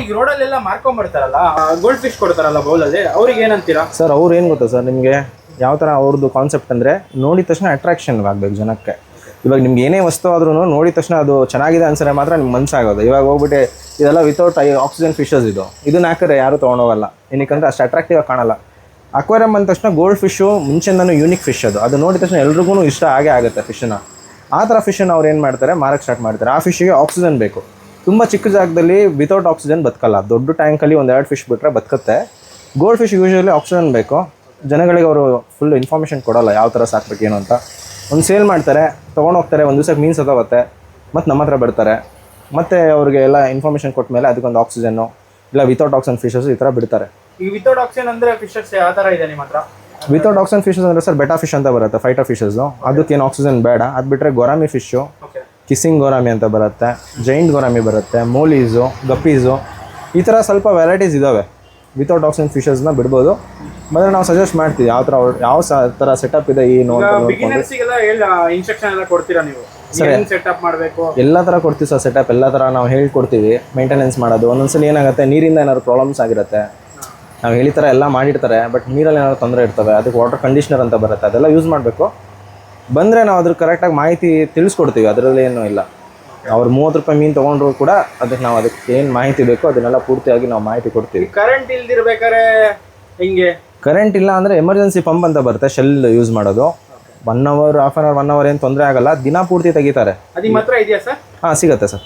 ಈಗ ರೋಡಲ್ಲೆಲ್ಲ ಮಾರ್ಕೊಂಡ್ ಬರ್ತಾರಲ್ಲ gold fish ಕೊಡ್ತಾರಲ್ಲ ಬೌಲಲ್ಲಿ ಅವ್ರಿಗೆ ಏನಂತೀರಾ ಸರ್ ಅವ್ರು ಏನು ಗೊತ್ತಾ ಸರ್ ನಿಮಗೆ ಯಾವ ಥರ ಅವ್ರದ್ದು ಕಾನ್ಸೆಪ್ಟ್ ಅಂದರೆ ನೋಡಿದ ತಕ್ಷಣ ಅಟ್ರಾಕ್ಷನ್ ಆಗಬೇಕು ಜನಕ್ಕೆ. ಇವಾಗ ನಿಮ್ಗೆ ಏನೇ ವಸ್ತು ಆದ್ರೂ ನೋಡಿದ ತಕ್ಷಣ ಅದು ಚೆನ್ನಾಗಿದೆ ಅನ್ಸರೆ ಮಾತ್ರ ನಿಮ್ಗೆ ಮನಸ್ಸಾಗೋದು. ಇವಾಗ ಹೋಗ್ಬಿಟ್ಟು ಇದೆಲ್ಲ ವಿತೌಟ್ ಆಕ್ಸಿಜನ್ ಫಿಶಸ್ ಇದನ್ನ ಹಾಕಿದ್ರೆ ಯಾರು ತೊಗೊಂಡೋಗಲ್ಲ. ಏನಕ್ಕಂದ್ರೆ ಅಷ್ಟು ಅಟ್ರಾಕ್ಟಿವ್ ಆಗಿ ಕಾಣಲ್ಲ. ಅಕ್ವೇರಿಯಂ ಅಂದ ತಕ್ಷಣ ಗೋಲ್ಡ್ ಫಿಶು ಮುಂಚೆನೂ ಯೂನಿಕ್ ಫಿಶ್ ಅದು ನೋಡಿದ ತಕ್ಷಣ ಎಲ್ರಿಗೂ ಇಷ್ಟ ಆಗೇ ಆಗುತ್ತೆ ಫಿಶನ್ನ. ಆ ಥರ ಫಿಶನ್ನು ಅವ್ರು ಏನು ಮಾಡ್ತಾರೆ ಮಾರಕ್ಕೆ ಸ್ಟಾರ್ಟ್ ಮಾಡ್ತಾರೆ. ಆ ಫಿಶ್ಗೆ ಆಕ್ಸಿಜನ್ ಬೇಕು. ತುಂಬ ಚಿಕ್ಕ ಜಾಗದಲ್ಲಿ ವಿತೌಟ್ ಆಕ್ಸಿಜನ್ ಬದುಕಲ್ಲ. ದೊಡ್ಡ ಟ್ಯಾಂಕಲ್ಲಿ ಒಂದೆರಡು ಫಿಶ್ ಬಿಟ್ಟರೆ ಬದುಕುತ್ತೆ. ಗೋಲ್ಡ್ ಫಿಶ್ ಯೂಶಲಿ ಆಕ್ಸಿಜನ್ ಬೇಕು. ಜನಗಳಿಗೆ ಅವರು ಫುಲ್ ಇನ್ಫಾರ್ಮೇಷನ್ ಕೊಡೋಲ್ಲ ಯಾವ ಥರ ಸಾಕಬೇಕೇನು ಅಂತ. ಒಂದು ಸೇಲ್ ಮಾಡ್ತಾರೆ, ತೊಗೊಂಡೋಗ್ತಾರೆ, ಒಂದು ದಿವಸಕ್ಕೆ ಮೀನು ಸತ್ತೋಗುತ್ತೆ, ಮತ್ತು ನಮ್ಮ ಹತ್ರ ಬರ್ತಾರೆ. ಮತ್ತು ಅವ್ರಿಗೆ ಎಲ್ಲ ಇನ್ಫಾರ್ಮೇಷನ್ ಕೊಟ್ಟ ಮೇಲೆ ಅದಕ್ಕೊಂದು ಆಕ್ಸಿಜನ್ನು ಇಲ್ಲ ವಿತೌಟ್ ಆಕ್ಸಿಜನ್ ಫಿಶಸ್ ಈ ಥರ ಬಿಡ್ತಾರೆ. ಈಗ ವಿತೌಟ್ ಆಕ್ಸಿಜನ್ ಅಂದರೆ ಫಿಶಸ್ ಯಾವ ಥರ ಇದೆ ನಿಮ್ಮ ಹತ್ರ? ವಿತೌಟ್ ಆಕ್ಸಿಜನ್ ಫಿಶಸ್ ಅಂದರೆ ಸರ್ ಬೆಟಾ ಫಿಶ್ ಅಂತ ಬರುತ್ತೆ, ಫೈಟರ್ ಫಿಶಸ್ಸು. ಅದಕ್ಕೇನು ಆಕ್ಸಿಜನ್ ಬೇಡ. ಅದು ಬಿಟ್ಟರೆ ಗೊರಾಮಿ ಫಿಶ್ಶು, ಕಿಸ್ಸಿಂಗ್ ಗೊರಾಮಿ ಅಂತ ಬರುತ್ತೆ, ಜೈಂಟ್ ಗೊರಾಮಿ ಬರುತ್ತೆ, ಮೋಲೀಸು, ಗಪ್ಪೀಸು, ಈ ಥರ ಸ್ವಲ್ಪ ವೆರೈಟೀಸ್ ಇದ್ದಾವೆ. ವಿತೌಟ್ ಆಕ್ಸಿಜನ್ ಫಿಶಸ್ನ ಬಿಡ್ಬೋದು. ಮತ್ತೆ ನಾವು ಸಜೆಸ್ಟ್ ಮಾಡ್ತೀವಿ ಯಾವ ಥರ ಸೆಟಪ್ ಇದೆ ಏನು ಅಂತ ಇನ್ಸ್ಟ್ರಕ್ಷನ್ ಎಲ್ಲ ಕೊಡ್ತೀರಾ ನೀವು? ಸೆಟಪ್ ಮಾಡಬೇಕು ಎಲ್ಲ ಥರ ಕೊಡ್ತೀವಿ ಸರ್. ಸೆಟಪ್ ಎಲ್ಲ ಥರ ನಾವು ಹೇಳ್ಕೊಡ್ತೀವಿ. ಮೇಂಟೆನೆನ್ಸ್ ಮಾಡೋದು ಒಂದೊಂದ್ಸಲಿ ಏನಾಗುತ್ತೆ, ನೀರಿಂದ ಏನಾದ್ರು ಪ್ರಾಬ್ಲಮ್ಸ್ ಆಗಿರುತ್ತೆ. ನಾವು ಹೇಳಿ ಥರ ಎಲ್ಲ ಮಾಡಿರ್ತಾರೆ, ಬಟ್ ನೀರಲ್ಲಿ ಏನಾದ್ರು ತೊಂದರೆ ಇರ್ತವೆ. ಅದಕ್ಕೆ ವಾಟರ್ ಕಂಡೀಷ್ನರ್ ಅಂತ ಬರುತ್ತೆ, ಅದೆಲ್ಲ ಯೂಸ್ ಮಾಡಬೇಕು. ಬಂದರೆ ನಾವು ಅದ್ರ ಕರೆಕ್ಟಾಗಿ ಮಾಹಿತಿ ತಿಳಿಸ್ಕೊಡ್ತೀವಿ. ಅದರಲ್ಲಿ ಏನೂ ಇಲ್ಲ. ಅವ್ರು 30 ರೂಪಾಯಿ ಮೀನು ತೊಗೊಂಡ್ರು ಕೂಡ ಅದಕ್ಕೆ ಏನು ಮಾಹಿತಿ ಬೇಕೋ ಅದನ್ನೆಲ್ಲ ಪೂರ್ತಿಯಾಗಿ ನಾವು ಮಾಹಿತಿ ಕೊಡ್ತೀವಿ. ಕರೆಂಟ್ ಇಲ್ದಿರ್ಬೇಕಾದ್ರೆ ಹಿಂಗೆ ಕರೆಂಟ್ ಇಲ್ಲ ಅಂದರೆ ಎಮರ್ಜೆನ್ಸಿ ಪಂಪ್ ಅಂತ ಬರುತ್ತೆ, ಶೆಲ್ ಯೂಸ್ ಮಾಡೋದು. 1 hour, half an hour, 1 hour ಏನು ತೊಂದರೆ ಆಗಲ್ಲ. ದಿನ ಪೂರ್ತಿ ತೆಗಿತಾರೆ. ಅದು ನಿಮ್ಮ ಹತ್ರ ಇದೆಯಾ ಸರ್? ಹಾಂ, ಸಿಗುತ್ತೆ ಸರ್.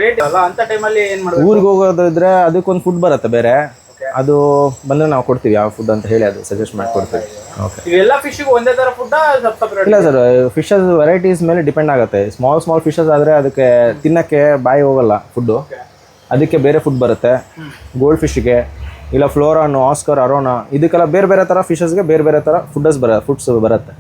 ರೇಟ್ ಅಲ್ಲ ಅಂತ ಟೈಮಲ್ಲಿ ಏನು ಮಾಡೋದು? ಊರಿಗೆ ಹೋಗೋದಿದ್ರೆ ಅದಕ್ಕೊಂದು ಫುಡ್ ಬರುತ್ತೆ ಬೇರೆ. ಅದು ಬಂದರೆ ನಾವು ಕೊಡ್ತೀವಿ ಯಾವ ಫುಡ್ ಅಂತ ಹೇಳಿ ಅದು ಸಜೆಸ್ಟ್ ಮಾಡಿಕೊಡ್ತೀವಿ. ಓಕೆ. ಎಲ್ಲ ಫಿಶ್ಗೂ ಒಂದೇ ಥರ ಫುಡ್ ಇಲ್ಲ ಸರ್, ಫಿಶಸ್ ವೆರೈಟೀಸ್ ಮೇಲೆ ಡಿಪೆಂಡ್ ಆಗುತ್ತೆ. ಸ್ಮಾಲ್ ಫಿಶಸ್ ಆದರೆ ಅದಕ್ಕೆ ತಿನ್ನೋಕ್ಕೆ ಬಾಯಿ ಹೋಗಲ್ಲ ಫುಡ್ಡು, ಅದಕ್ಕೆ ಬೇರೆ ಫುಡ್ ಬರುತ್ತೆ. ಗೋಲ್ಡ್ ಫಿಶ್ಗೆ ಇಲ್ಲ ಫ್ಲೋರಾನು, ಆಸ್ಕರ್, ಅರೋನಾ, ಇದಕ್ಕೆಲ್ಲ ಬೇರೆ ಬೇರೆ ಥರ ಫಿಶಸ್ಗೆ ಬೇರೆ ಬೇರೆ ಥರ ಫುಡ್ಸ್ ಬರುತ್ತೆ.